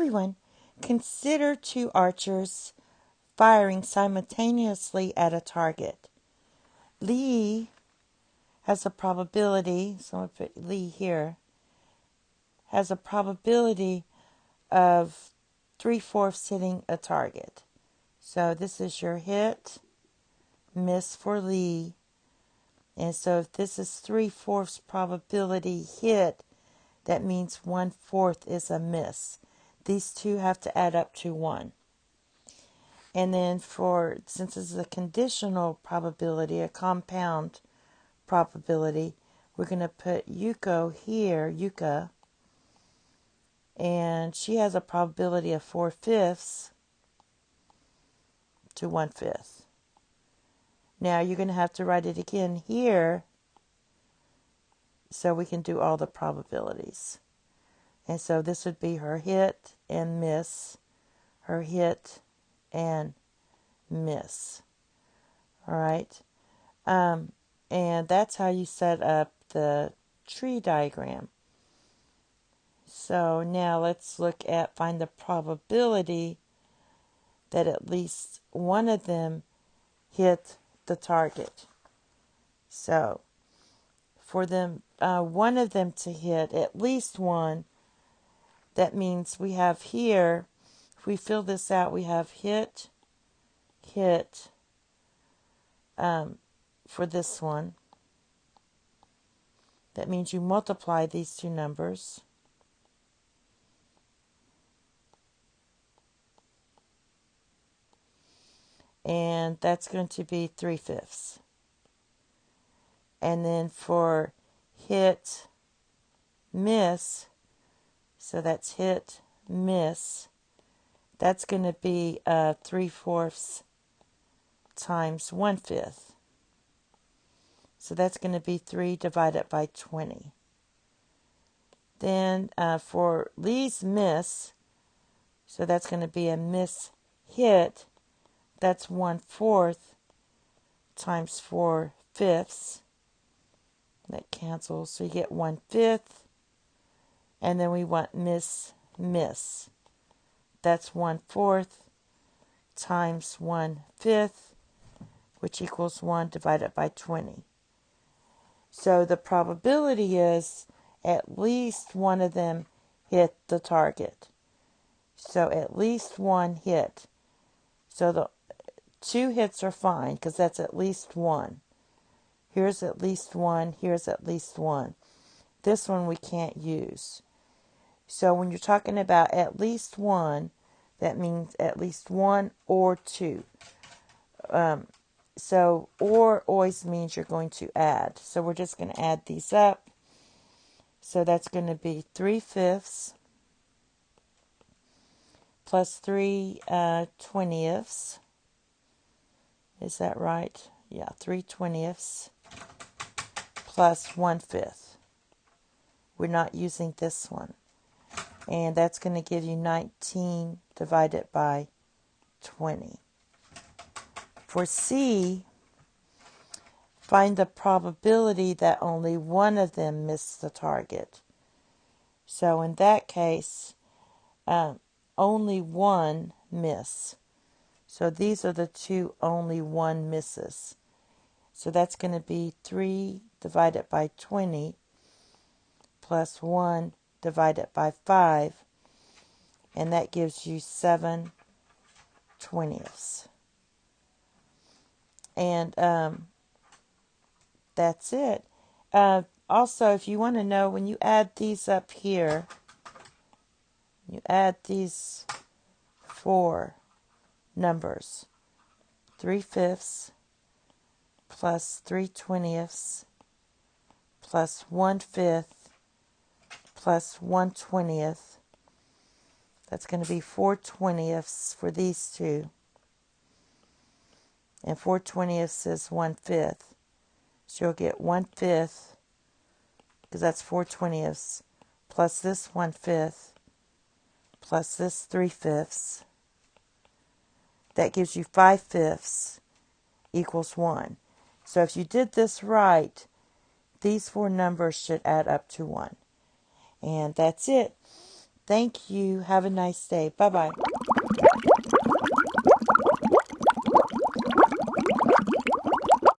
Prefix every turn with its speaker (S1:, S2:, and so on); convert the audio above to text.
S1: everyone, consider two archers firing simultaneously at a target. Lee has a probability, so I'm going to put Lee here, has a probability of 3/4 hitting a target. So this is your hit, miss for Lee. And so if this is 3/4 probability hit, that means 1/4 is a miss. These two have to add up to 1. And then since this is a conditional probability, a compound probability, we're going to put Yuko here, Yuka, and she has a probability of 4/5 to 1/5. Now you're going to have to write it again here so we can do all the probabilities. And so this would be her hit and miss, her hit and miss. All right. And that's how you set up the tree diagram. So now let's find the probability that at least one of them hit the target. So for one of them to hit at least one, that means we have here, if we fill this out, we have hit, for this one. That means you multiply these two numbers. And that's going to be 3/5. And then for hit, miss, so that's hit, miss, that's going to be 3/4 times 1/5. So that's going to be 3 divided by 20. Then for Lee's miss, so that's going to be a miss hit, that's 1/4 times 4/5. That cancels, so you get 1/5. And then we want miss. That's 1/4 times 1/5, which equals 1 divided by 20. So the probability is at least one of them hit the target. So at least one hit. So the 2 hits are fine because that's at least 1. Here's at least 1. Here's at least 1. This one we can't use. So when you're talking about at least 1, that means at least 1 or 2. So or always means you're going to add. So we're just going to add these up. So that's going to be 3/5 plus 3/20. Is that right? Yeah, 3/20 plus 1/5. We're not using this one. And that's going to give you 19 divided by 20. For C, find the probability that only one of them missed the target. So in that case, only one miss. So these are the two only one misses. So that's going to be 3 divided by 20 plus 1 divided by 5. And that gives you 7/20. And that's it. Also, if you want to know, when you add these up here, you add these 4 numbers. 3/5 plus 3/20 plus 1/5 plus 1/20. That's going to be 4/20 for these two. And 4/20 is 1/5. So you'll get 1/5, because that's 4/20, plus this 1/5, plus this 3/5. That gives you 5/5 equals 1. So if you did this right, these 4 numbers should add up to 1. And that's it. Thank you. Have a nice day. Bye-bye.